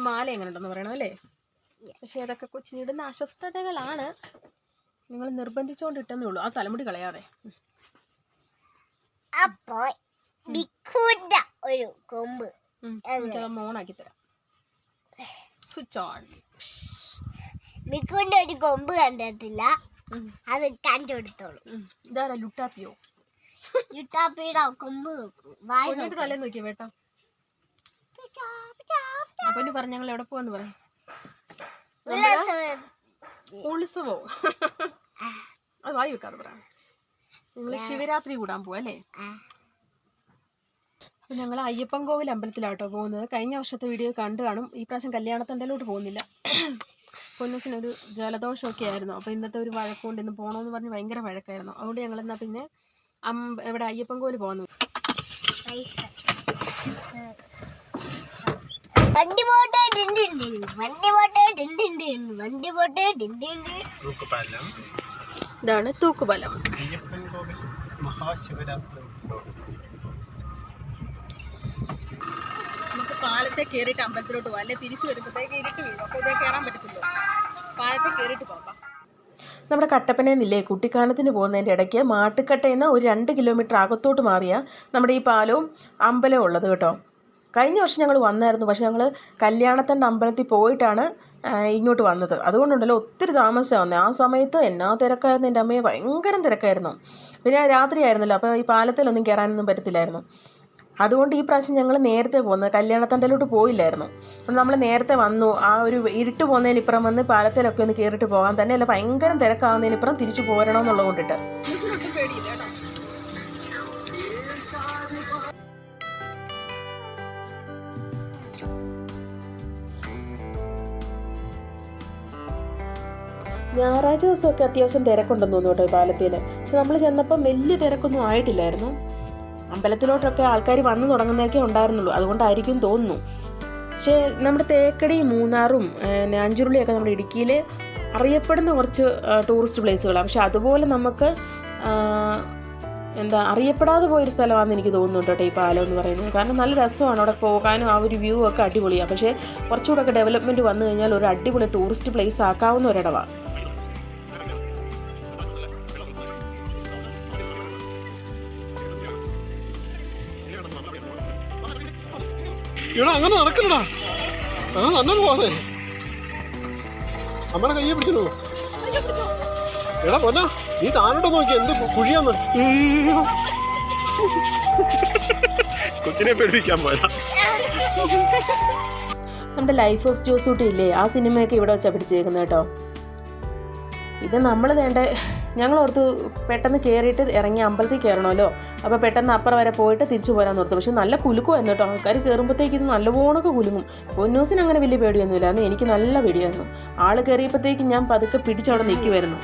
മാല എങ്ങനെ ഉണ്ടെന്ന് പറയണം അല്ലേ? പക്ഷെ അതൊക്കെ കൊച്ചിനിടുന്ന അസ്വസ്ഥതകളാണ്. നിങ്ങൾ നിർബന്ധിച്ചുകൊണ്ടിട്ടെന്നേ ഉള്ളൂ. ആ തലമുടി കളയാതെ. അപ്പോൾ ഒരു കൊമ്പ് ഓണാക്കി തരാം. Switch on. മിക്കുവിന്റെ ഒരു കൊമ്പ് കണ്ടിട്ടില്ല, അത് കണ്ടുപിടുത്തോളൂ. ഇതാരാ ലുട്ടാപ്പിയോ? ലുട്ടാപ്പിയുടെ കൊമ്പ് തലേ നോക്കിയോ വേട്ടാ? അപ്പൊ പറഞ്ഞു ഞങ്ങൾ എവിടെ പോവാന്ന് പറയാം. ഉത്സവോ? അത് വായി വെക്കാതെ പറ. നിങ്ങള് ശിവരാത്രി കൂടാൻ പോവാ അല്ലേ? അപ്പൊ ഞങ്ങൾ അയ്യപ്പൻ കോവിൽ അമ്പലത്തിലാട്ടോ പോകുന്നത്. കഴിഞ്ഞ വർഷത്തെ വീഡിയോ കണ്ടു കാണും. ഈ പ്രാവശ്യം കല്യാണത്തണ്ടലോട്ട് പോകുന്നില്ല. പൊന്നൂസിനൊരു ജലദോഷമൊക്കെ ആയിരുന്നു. അപ്പോൾ ഇന്നത്തെ ഒരു വഴക്കുകൊണ്ട് ഇന്ന് പോകണമെന്ന് പറഞ്ഞ് ഭയങ്കര വഴക്കായിരുന്നു. അതുകൊണ്ട് ഞങ്ങൾ എന്നാൽ പിന്നെ ഇവിടെ അയ്യപ്പൻ കോവിൽ പോകുന്നു. ഇതാണ് തൂക്കുപാലം. നമുക്ക് പാലത്തെ കയറിയിട്ട് അമ്പലത്തിലോട്ട് പോകാം. അല്ലെ തിരിച്ചു വരുമ്പോഴത്തേക്ക് ഇരുട്ട് വീഴും. അപ്പോൾ ഇതേ കയറാൻ പറ്റത്തില്ലോ. പാലത്തെ കയറിയിട്ട് പോകാം. നമ്മുടെ കട്ടപ്പനയെന്നില്ലേ കുട്ടിക്കാനത്തിന് പോകുന്നതിൻ്റെ ഇടയ്ക്ക് മാട്ടുക്കട്ടയിൽ നിന്ന് ഒരു 2 കിലോമീറ്റർ അകത്തോട്ട് മാറിയ നമ്മുടെ ഈ പാലവും അമ്പലവും ഉള്ളത് കേട്ടോ. കഴിഞ്ഞ വർഷം ഞങ്ങൾ വന്നായിരുന്നു. പക്ഷേ ഞങ്ങൾ കല്യാണത്തിൻ്റെ അമ്പലത്തിൽ പോയിട്ടാണ് ഇങ്ങോട്ട് വന്നത്. അതുകൊണ്ടുണ്ടല്ലോ ഒത്തിരി താമസമാണ് വന്നത്. ആ സമയത്ത് എന്നാ തിരക്കായിരുന്നു എൻ്റെ അമ്മയെ, ഭയങ്കര തിരക്കായിരുന്നു. പിന്നെ രാത്രി ആയിരുന്നല്ലോ, അപ്പോൾ ഈ പാലത്തിലൊന്നും കയറാനൊന്നും പറ്റത്തില്ലായിരുന്നു. അതുകൊണ്ട് ഈ പ്രാവശ്യം ഞങ്ങൾ നേരത്തെ പോകുന്നത്, കല്യാണത്തണ്ടലോട്ട് പോയില്ലായിരുന്നു. അപ്പോൾ നമ്മൾ നേരത്തെ വന്നു. ആ ഒരു ഇരുട്ട് പോകുന്നതിനിപ്പുറം വന്ന് പാലത്തിലൊക്കെ ഒന്ന് കയറിയിട്ട് പോകാൻ തന്നെയല്ല, ഭയങ്കര തിരക്കാവുന്നതിനിപ്പുറം തിരിച്ചു പോരണമെന്നുള്ളത് കൊണ്ടിട്ട്. ഞായറാഴ്ച ദിവസമൊക്കെ അത്യാവശ്യം തിരക്കുണ്ടെന്ന് തോന്നുന്നു കേട്ടോ ഈ പാലത്തിൽ. പക്ഷെ നമ്മൾ ചെന്നപ്പം വലിയ തിരക്കൊന്നും ആയിട്ടില്ലായിരുന്നു. അമ്പലത്തിലോട്ടൊക്കെ ആൾക്കാർ വന്നു തുടങ്ങുന്നതൊക്കെ ഉണ്ടായിരുന്നുള്ളൂ. അതുകൊണ്ടായിരിക്കും തോന്നുന്നു. പക്ഷേ നമ്മുടെ തേക്കടി, മൂന്നാറും അഞ്ചുരുളിയൊക്കെ നമ്മുടെ ഇടുക്കിയിൽ അറിയപ്പെടുന്ന കുറച്ച് ടൂറിസ്റ്റ് പ്ലേസുകളാണ്. പക്ഷെ അതുപോലെ നമുക്ക് അറിയപ്പെടാതെ പോയൊരു സ്ഥലമാണെന്ന് എനിക്ക് തോന്നുന്നുണ്ട് കേട്ടോ ഈ പാലം എന്ന് പറയുന്നത്. കാരണം നല്ല രസമാണ് അവിടെ പോകാനും, ആ ഒരു വ്യൂ ഒക്കെ അടിപൊളിയാണ്. പക്ഷേ കുറച്ചുകൂടെ ഒക്കെ ഡെവലപ്മെൻറ്റ് വന്നു കഴിഞ്ഞാൽ ഒരു അടിപൊളി ടൂറിസ്റ്റ് പ്ലേസ് ആക്കാവുന്ന ഒരിടമാണ്. ഇവിടെ അങ്ങനെ നടക്കലടാ, അങ്ങനെ തന്നെ പോവാതെ നമ്മളെ കയ്യെ പിടിച്ചോ. എടാ പൊന്നാ, നീ താനോട്ട് നോക്കി എന്ത് കുഴിയാന്ന്. കൊച്ചിനെ പേടിപ്പിക്കാൻ പോയാ. നമ്മുടെ ലൈഫ് ഓഫ് ജോസൂട്ടി ഇല്ലേ, ആ സിനിമയൊക്കെ ഇവിടെ വെച്ചാൽ പിടിച്ചേക്കുന്നത് കേട്ടോ. ഇത് നമ്മൾ ഞങ്ങൾ ഓർത്ത് പെട്ടെന്ന് കയറിയിട്ട് ഇറങ്ങി അമ്പലത്തിൽ കയറണമല്ലോ, അപ്പോൾ പെട്ടെന്ന് അപ്പുറം വരെ പോയിട്ട് തിരിച്ചു പോരാന്ന് ഓർത്തു. പക്ഷെ നല്ല കുലുക്കുമായിരുന്നു കേട്ടോ. ആൾക്കാർ കയറുമ്പോഴത്തേക്ക് ഇത് നല്ലവണ്ണമൊക്കെ കുലുങ്ങും. പൊന്നൂസിന് അങ്ങനെ വലിയ പേടിയൊന്നുമില്ലായിരുന്നു, എനിക്ക് നല്ല പേടിയായിരുന്നു. ആള് കയറിയപ്പോഴത്തേക്ക് ഞാൻ പതുക്കെ പിടിച്ചവിടെ നിൽക്കുമായിരുന്നു.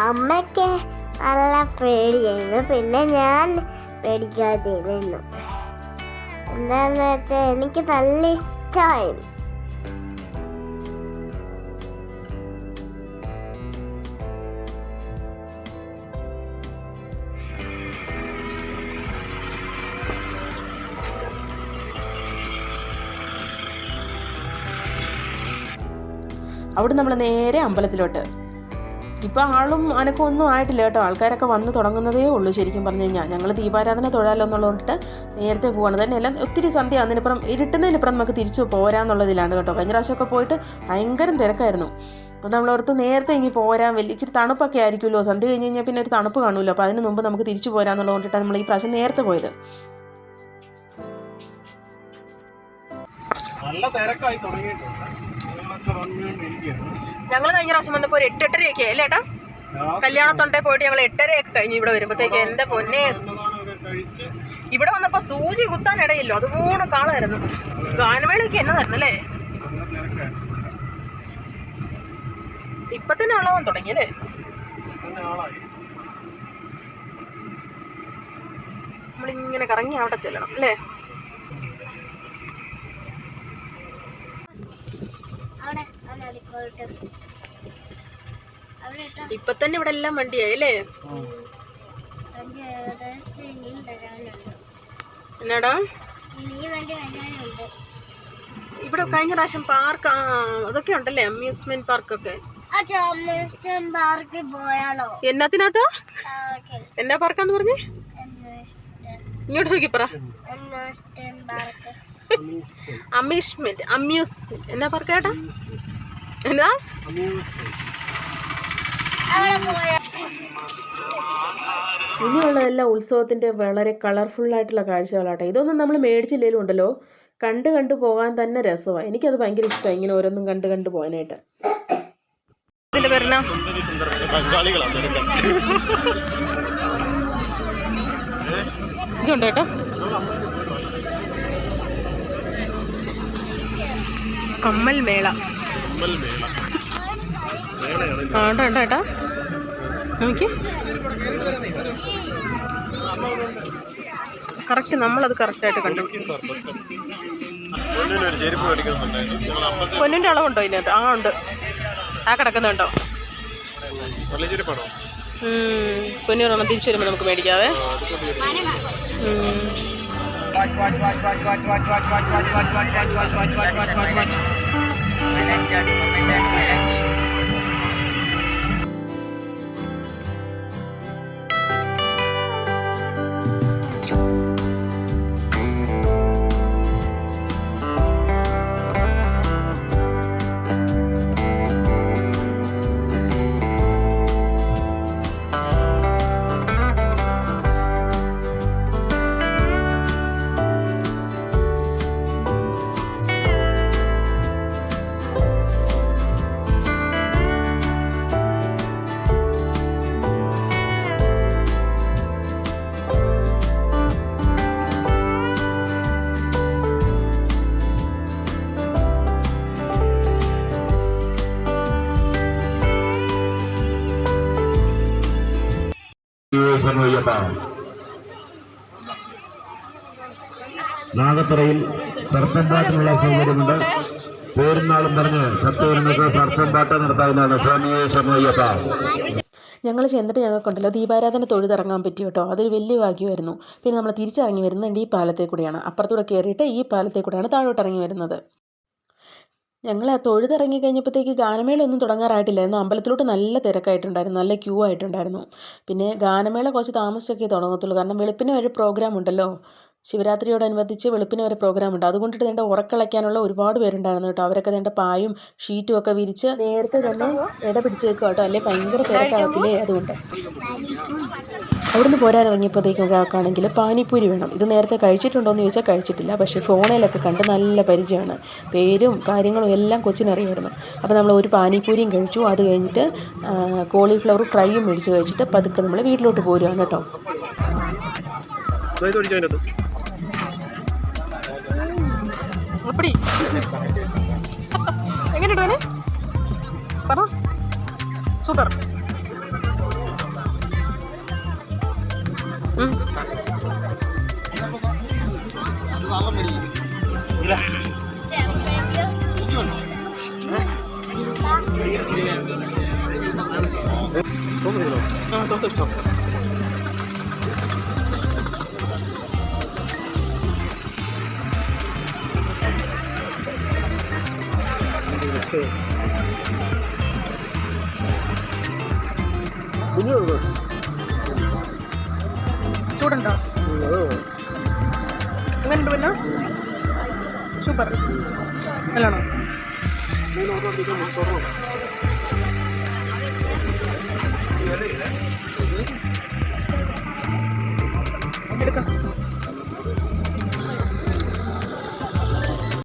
അമ്മയ്ക്ക് നല്ല പേടിയായിരുന്നു, പിന്നെ ഞാൻ പേടിക്കാതിരുന്നു. എന്താന്ന് വെച്ചാൽ എനിക്ക് നല്ല ഇഷ്ടമായിരുന്നു. അവിടെ നമ്മൾ നേരെ അമ്പലത്തിലോട്ട്. ഇപ്പോൾ ആളും അനക്കും ഒന്നും ആയിട്ടില്ല കേട്ടോ. ആൾക്കാരൊക്കെ വന്ന് തുടങ്ങുന്നതേ ഉള്ളൂ. ശരിക്കും പറഞ്ഞു കഴിഞ്ഞാൽ ഞങ്ങൾ ദീപാരാധന തൊഴാലോ എന്നുള്ളതുകൊണ്ടിട്ട് നേരത്തെ പോവാണ്. തന്നെ എല്ലാം ഒത്തിരി സന്ധ്യ അതിനിപ്പുറം ഇരുട്ടുന്നതിനിപ്പുറം നമുക്ക് തിരിച്ചു പോരാന്നുള്ളതിലാണ് കേട്ടോ. കഴിഞ്ഞ പ്രാവശ്യമൊക്കെ പോയിട്ട് ഭയങ്കര തിരക്കായിരുന്നു. അപ്പോൾ നമ്മളോർത്ത് നേരത്തെ ഇനി പോരാൻ, ഇച്ചിരി തണുപ്പൊക്കെ ആയിരിക്കുമല്ലോ, സന്ധ്യ കഴിഞ്ഞ് കഴിഞ്ഞാൽ പിന്നെ ഒരു തണുപ്പ് കാണുമല്ലോ. അപ്പോൾ അതിന് മുമ്പ് നമുക്ക് തിരിച്ചു പോരാന്നുള്ളത് കൊണ്ടിട്ടാണ് നമ്മൾ ഈ പ്രാവശ്യം നേരത്തെ പോയത്. നല്ല തിരക്കായി തുടങ്ങിയിട്ടുണ്ട്. ഞങ്ങൾ കഴിഞ്ഞ പ്രാവശ്യം വന്നപ്പോൾ ഒരു 8-8:30 അല്ലേ ഏട്ടാ? കല്യാണത്തൊണ്ടേ പോയിട്ട് ഞങ്ങൾ 8:30 കഴിഞ്ഞ് ഇവിടെ വരുമ്പോഴത്തേക്ക് എൻ്റെ പൊന്നെ, ഇവിടെ വന്നപ്പോ സൂചി കുത്താൻ ഇടയില്ലോ, അതുപോലെ കാണായിരുന്നു. ഗാനമേളയൊക്കെ എന്നതായിരുന്നു അല്ലേ? ഇപ്പൊ തന്നെ ആളാവാൻ തുടങ്ങിയല്ലേ? നമ്മളിങ്ങനെ കറങ്ങി അവിടെ ചെല്ലണം അല്ലേ? ഇപ്പൊ തന്നെ ഇവിടെ എല്ലാം വണ്ടിയായി അല്ലേ? ഏകദേശം ഇനിയും വരാനുണ്ട്. എന്നാടാ ഇനിയും വേണ്ടി വരാനുണ്ട്. ഇവിടെ കഴിഞ്ഞ പ്രാവശ്യം പാർക്ക് അതൊക്കെ ഉണ്ടല്ലേ, അമ്യൂസ്മെന്റ് പാർക്കൊക്കെ. അച്ഛൻ പാർക്കിൽ പോയാലോ? എന്നത്തിനകത്താ? എന്നാ പാർക്കാന്ന് പറഞ്ഞേ? ഇങ്ങോട്ട് നോക്കി പറ. അമ്യൂസ്മെന്റ് എന്നാ പാർക്ക് ഏട്ടാ? എന്താ? ഇനിയുള്ളതെല്ലാം ഉത്സവത്തിൻ്റെ വളരെ കളർഫുള്ളായിട്ടുള്ള കാഴ്ചകളാട്ടെ. ഇതൊന്നും നമ്മൾ മേടിച്ചില്ലേലും ഉണ്ടല്ലോ, കണ്ട് പോകാൻ തന്നെ രസമാണ്. എനിക്കത് ഭയങ്കര ഇഷ്ടമാണ്, ഇങ്ങനെ ഓരോന്നും കണ്ട് പോകാനായിട്ട്. ഇതിൻ്റെ പേരെന്നാ? ഇതുണ്ട് കേട്ടോ, കമ്മൽ മേള. ഉണ്ടോ ഏട്ടാ, നോക്കി കറക്റ്റ്, നമ്മളത് കറക്റ്റായിട്ട് കണ്ടു. പൊന്നിൻ്റെ അളവുണ്ടോ ഇതിനകത്ത്? ആ ഉണ്ട്, ആ കിടക്കുന്നുണ്ടോ? പൊന്നു പറഞ്ഞാൽ തിരിച്ചു വരുമ്പോൾ നമുക്ക് മേടിക്കാവേ. നാഗത്തറയിൽ സർപ്പംപാട്ടിനുള്ള സൗകര്യമുണ്ട്. പേരും നാളും പറഞ്ഞ് ഭക്തജനങ്ങൾക്ക് സർപ്പംപാട്ട് നടത്താവുന്നതാണ്. സ്വാമിയെ സമയപ്പ. ഞങ്ങൾ ചെന്നിട്ട് ഞങ്ങൾക്കുണ്ടല്ലോ ദീപാരാധന തൊഴുതിറങ്ങാൻ പറ്റി കേട്ടോ, അതൊരു വലിയ ഭാഗ്യമായിരുന്നു. പിന്നെ നമ്മൾ തിരിച്ചിറങ്ങി വരുന്നത് ഈ പാലത്തെ കൂടെയാണ്, അപ്പുറത്തൂടെ കയറിയിട്ട് ഈ പാലത്തെ കൂടെയാണ് താഴോട്ട് ഇറങ്ങി വരുന്നത്. ഞങ്ങൾ ആ തൊഴുതിറങ്ങി കഴിഞ്ഞപ്പോഴത്തേക്ക് ഗാനമേള ഒന്നും തുടങ്ങാറായിട്ടില്ലായിരുന്നു. അമ്പലത്തിലോട്ട് നല്ല തിരക്കായിട്ടുണ്ടായിരുന്നു, നല്ല ക്യൂ ആയിട്ടുണ്ടായിരുന്നു. പിന്നെ ഗാനമേള കുറച്ച് താമസിച്ചൊക്കെ തുടങ്ങത്തുള്ളൂ, കാരണം വെളുപ്പിന് ഒരു പ്രോഗ്രാം ഉണ്ടല്ലോ, ശിവരാത്രിയോടനുബന്ധിച്ച് വെളുപ്പിന് വരെ പ്രോഗ്രാം ഉണ്ട്. അതുകൊണ്ടിട്ട് വേണ്ട ഉറക്കളയ്ക്കാനുള്ള ഒരുപാട് പേരുണ്ടായിരുന്നു കേട്ടോ. അവരൊക്കെ വേണ്ട പായും ഷീറ്റും ഒക്കെ വിരിച്ച് നേരത്തെ തന്നെ ഇട പിടിച്ച് വെക്കുക കേട്ടോ, അല്ലെ ഭയങ്കര തിരക്കാകത്തില്ലേ. അതുകൊണ്ട് അവിടുന്ന് പോരാനിറങ്ങിയപ്പോഴത്തേക്കും ഒരാൾക്കാണെങ്കിൽ പാനിപ്പൂരി വേണം. ഇത് നേരത്തെ കഴിച്ചിട്ടുണ്ടോ എന്ന് ചോദിച്ചാൽ കഴിച്ചിട്ടില്ല, പക്ഷേ ഫോണിലൊക്കെ കണ്ട് നല്ല പരിചയമാണ്, പേരും കാര്യങ്ങളും എല്ലാം കൊച്ചിനറിയായിരുന്നു. അപ്പോൾ നമ്മൾ ഒരു പാനിപ്പൂരിയും കഴിച്ചു. അത് കഴിഞ്ഞിട്ട് കോളിഫ്ലവർ ഫ്രൈയും മേടിച്ച് കഴിച്ചിട്ട് പതുക്കെ നമ്മൾ വീട്ടിലോട്ട് പോരുകയാണ് കേട്ടോ. അപ്പടി എങ്ങനെയുണ്ട് പറ, സൂപ്പർ. ദോശ ഇഷ്ടം. ചൂടുണ്ടോ? എങ്ങനെയുണ്ട് പിന്നെ? സൂപ്പർ നല്ലോണം.